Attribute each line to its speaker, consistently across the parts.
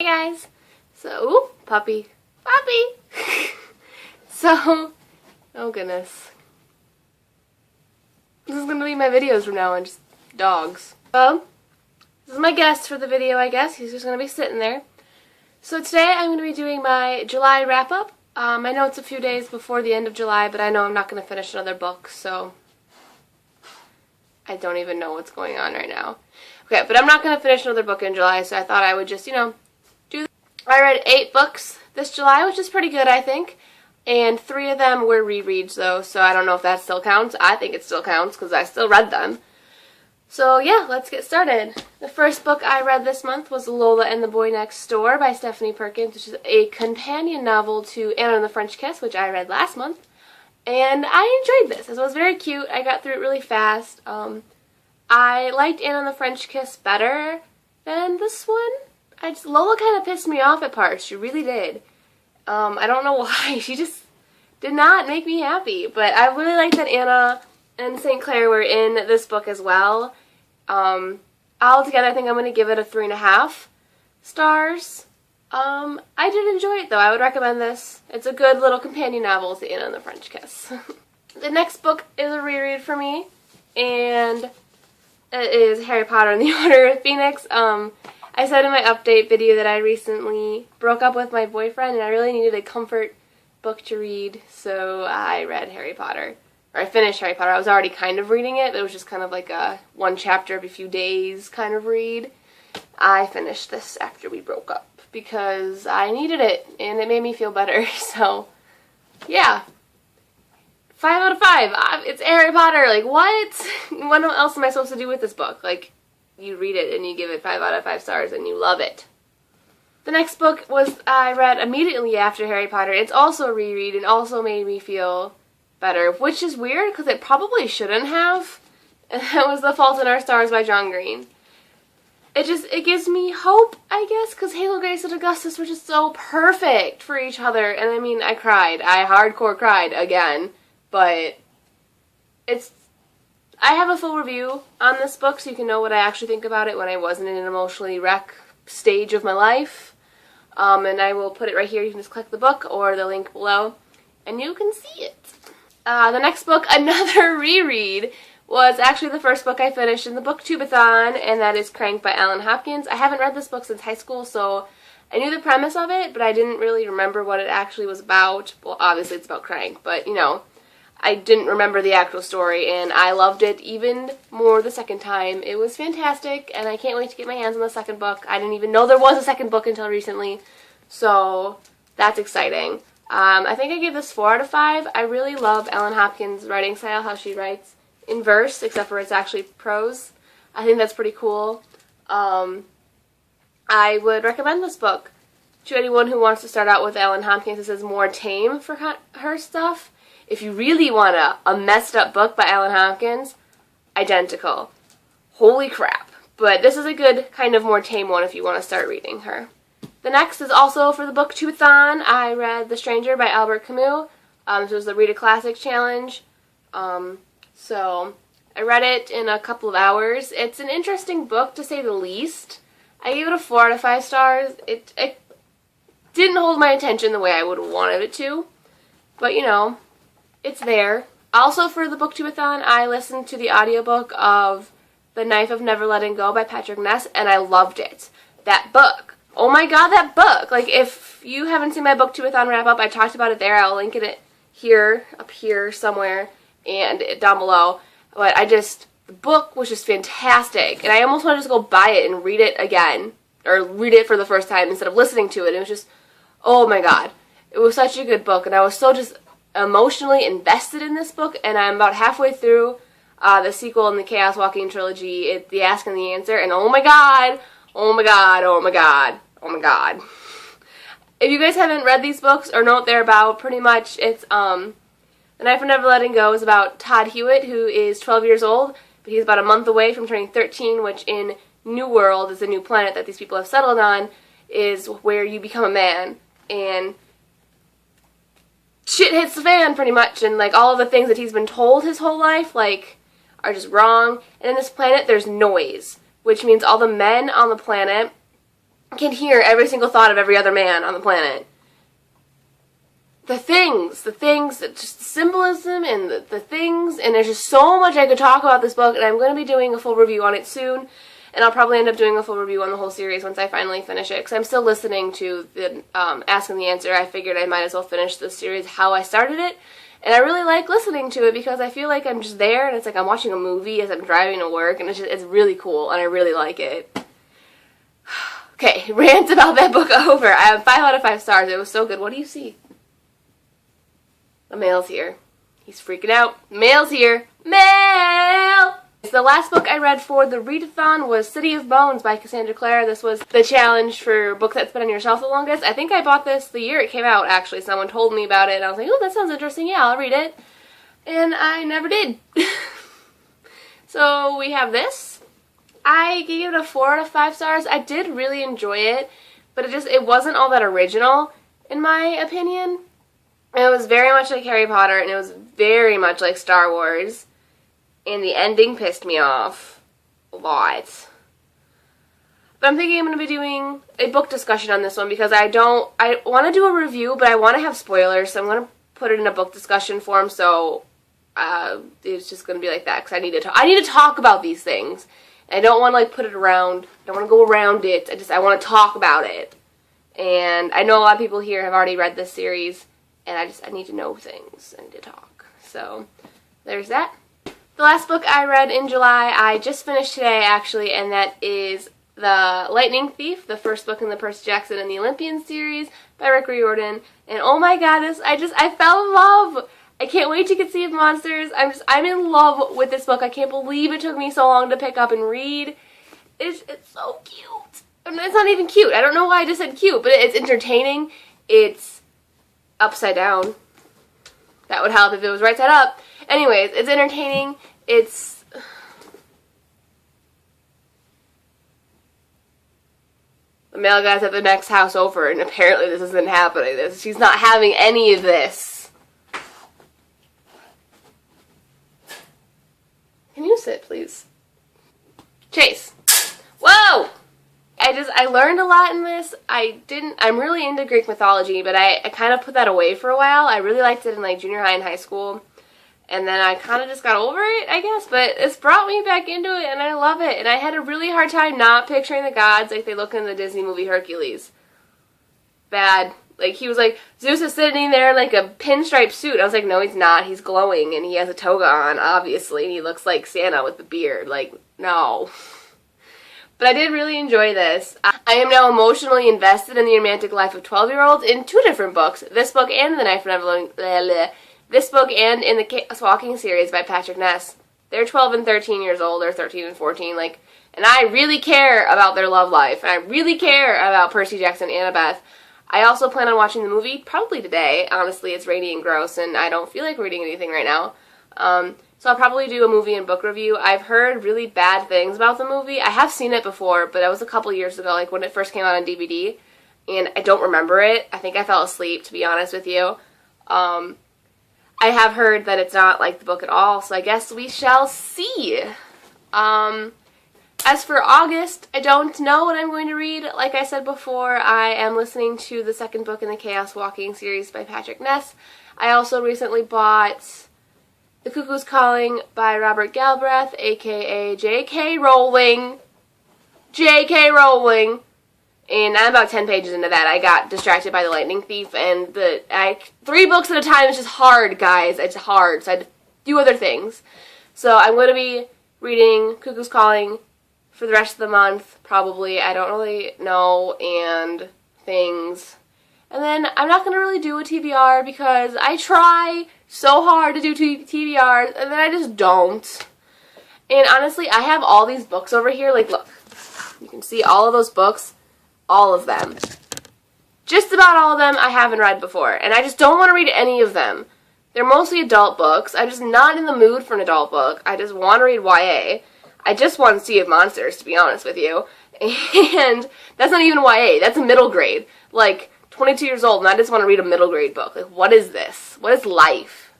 Speaker 1: Hey guys! So, ooh, puppy. So, oh goodness. This is gonna be my videos from now on, just dogs. Well, this is my guest for the video, I guess. He's just gonna be sitting there. So today I'm gonna be doing my July wrap-up. I know it's a few days before the end of July, but I know I'm not gonna finish another book, so I don't even know what's going on right now. Okay, but I'm not gonna finish another book in July, so I thought I would just, do. I read 8 books this July, which is pretty good, I think. And 3 of them were rereads, though, so I don't know if that still counts. I think it still counts, because I still read them. So, yeah, let's get started. The first book I read this month was Lola and the Boy Next Door by Stephanie Perkins, which is a companion novel to Anna and the French Kiss, which I read last month. And I enjoyed this. It was very cute. I got through it really fast. I liked Anna and the French Kiss better than this one. Lola kind of pissed me off at parts. She really did. I don't know why. She just did not make me happy. But I really liked that Anna and St. Clair were in this book as well. Altogether, I think I'm going to give it a 3.5 stars. I did enjoy it, though. I would recommend this. It's a good little companion novel to Anna and the French Kiss. The next book is a reread for me, and it is Harry Potter and the Order of Phoenix. I said in my update video that I recently broke up with my boyfriend and I really needed a comfort book to read, so I read Harry Potter. Or I finished Harry Potter. I was already kind of reading it, but it was just kind of like a one chapter every few days kind of read. I finished this after we broke up because I needed it and it made me feel better, so yeah. 5 out of 5. It's Harry Potter. Like, what? What else am I supposed to do with this book? Like, you read it and you give it 5 out of 5 stars and you love it. The next book I read immediately after Harry Potter. It's also a reread and also made me feel better, which is weird because it probably shouldn't have. And that was The Fault in Our Stars by John Green. It gives me hope, I guess, because Halo, Grace, and Augustus were just so perfect for each other. And I mean, I cried. I hardcore cried again. But I have a full review on this book so you can know what I actually think about it when I wasn't in an emotionally wreck stage of my life. And I will put it right here. You can just click the book or the link below and you can see it. The next book, another reread, was actually the first book I finished in the BookTubeathon, and that is Crank by Ellen Hopkins. I haven't read this book since high school, so I knew the premise of it, but I didn't really remember what it actually was about. Well, obviously it's about Crank, but, I didn't remember the actual story, and I loved it even more the second time. It was fantastic, and I can't wait to get my hands on the second book. I didn't even know there was a second book until recently, so that's exciting. I think I gave this 4 out of 5. I really love Ellen Hopkins' writing style, how she writes in verse, except for it's actually prose. I think that's pretty cool. I would recommend this book to anyone who wants to start out with Ellen Hopkins. This is more tame for her stuff. If you really want a messed up book by Ellen Hopkins, identical. Holy crap. But this is a good kind of more tame one if you want to start reading her. The next is also for the BookTubeathon. I read The Stranger by Albert Camus. This was the Read a Classic challenge. So I read it in a couple of hours. It's an interesting book to say the least. I gave it a 4 out of 5 stars. It didn't hold my attention the way I would have wanted it to. But, it's there. Also for the BookTubeathon, I listened to the audiobook of The Knife of Never Letting Go by Patrick Ness, and I loved it. That book. Oh my god, that book! Like, if you haven't seen my BookTubeathon wrap-up, I talked about it there. I'll link it here, up here somewhere, and down below. But the book was just fantastic, and I almost want to just go buy it and read it again, or read it for the first time instead of listening to it. It was just, oh my god. It was such a good book, and I was so just emotionally invested in this book, and I'm about halfway through the sequel in the Chaos Walking trilogy, The Ask and the Answer, and oh my god, oh my god, oh my god, oh my god. If you guys haven't read these books or know what they're about, pretty much it's, The Knife of Never Letting Go is about Todd Hewitt, who is 12 years old, but he's about a month away from turning 13, which in New World, is a new planet that these people have settled on, is where you become a man, and shit hits the fan pretty much, and like all of the things that he's been told his whole life are just wrong. And in this planet there's noise, which means all the men on the planet can hear every single thought of every other man on the planet. The things, just the symbolism and the things, and there's just so much I could talk about this book, and I'm going to be doing a full review on it soon, and I'll probably end up doing a full review on the whole series once I finally finish it, because I'm still listening to the Ask and the Answer. I figured I might as well finish this series how I started it, and I really like listening to it because I feel like I'm just there, and it's like I'm watching a movie as I'm driving to work, and it's really cool, and I really like it. Okay, rant about that book over. I have 5 out of 5 stars. It was so good. What do you see? The mail's here. He's freaking out. Mail's here. Mail! The last book I read for the readathon was City of Bones by Cassandra Clare. This was the challenge for book that's been on your shelf the longest. I think I bought this the year it came out, actually. Someone told me about it, and I was like, oh, that sounds interesting. Yeah, I'll read it. And I never did. So we have this. I gave it a 4 out of 5 stars. I did really enjoy it, but it wasn't all that original, in my opinion. It was very much like Harry Potter, and it was very much like Star Wars, and the ending pissed me off a lot. But I'm thinking I'm going to be doing a book discussion on this one, because I want to do a review, but I want to have spoilers, so I'm going to put it in a book discussion form, so it's just going to be like that, because I need to talk about these things. I don't want to, like, put it around, I don't want to go around it, I want to talk about it. And I know a lot of people here have already read this series, and I need to know things. I need to talk. So, there's that. The last book I read in July, I just finished today, actually, and that is The Lightning Thief, the first book in the Percy Jackson and the Olympian series by Rick Riordan. And oh my god, I fell in love! I can't wait to Conceive Monsters. I'm in love with this book. I can't believe it took me so long to pick up and read. It's so cute. I mean, it's not even cute. I don't know why I just said cute, but it's entertaining. It's upside down. That would help if it was right side up. Anyways, it's entertaining. It's... The male guy's at the next house over, and apparently this isn't happening. She's not having any of this. Can you sit, please? Chase. Whoa! I learned a lot in this. I'm really into Greek mythology, but I kind of put that away for a while. I really liked it in like junior high and high school. And then I kind of just got over it, I guess. But it's brought me back into it, and I love it. And I had a really hard time not picturing the gods like they look in the Disney movie Hercules. Bad. Like, he was like, Zeus is sitting there in like a pinstripe suit. I was like, no, he's not. He's glowing, and he has a toga on, obviously. And he looks like Santa with the beard. Like, no. But I did really enjoy this. I am now emotionally invested in the romantic life of 12-year-olds in 2 different books. This book and The Knife of Neverland. This book and in the Chaos Walking series by Patrick Ness. They're 12 and 13 years old, or 13 and 14, like, and I really care about their love life, and I really care about Percy Jackson and Annabeth. I also plan on watching the movie, probably today. Honestly, it's rainy and gross, and I don't feel like reading anything right now. So I'll probably do a movie and book review. I've heard really bad things about the movie. I have seen it before, but that was a couple years ago, like when it first came out on DVD, and I don't remember it. I think I fell asleep, to be honest with you. I have heard that it's not like the book at all, so I guess we shall see. As for August, I don't know what I'm going to read. Like I said before, I am listening to the second book in the Chaos Walking series by Patrick Ness. I also recently bought The Cuckoo's Calling by Robert Galbraith, aka J.K. Rowling. J.K. Rowling. And I'm about 10 pages into that. I got distracted by The Lightning Thief, and 3 books at a time is just hard, guys. It's hard, so I had to do other things. So I'm going to be reading Cuckoo's Calling for the rest of the month, probably. I don't really know, and things. And then I'm not going to really do a TBR because I try so hard to do TBRs, and then I just don't. And honestly, I have all these books over here. Like, look. You can see all of those books. All of them. Just about all of them I haven't read before, and I just don't want to read any of them. They're mostly adult books. I'm just not in the mood for an adult book. I just want to read YA. I just want Sea of Monsters, to be honest with you. And that's not even YA. That's a middle grade. Like, 22 years old, and I just want to read a middle grade book. Like, what is this? What is life?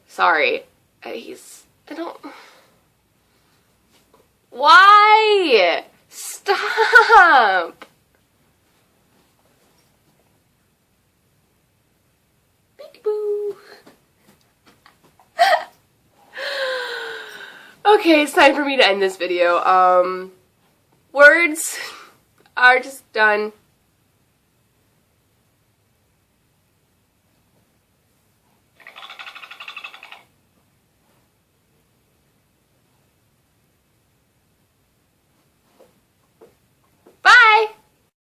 Speaker 1: Sorry. I don't... Why? Stop! Okay, it's time for me to end this video. Words are just done.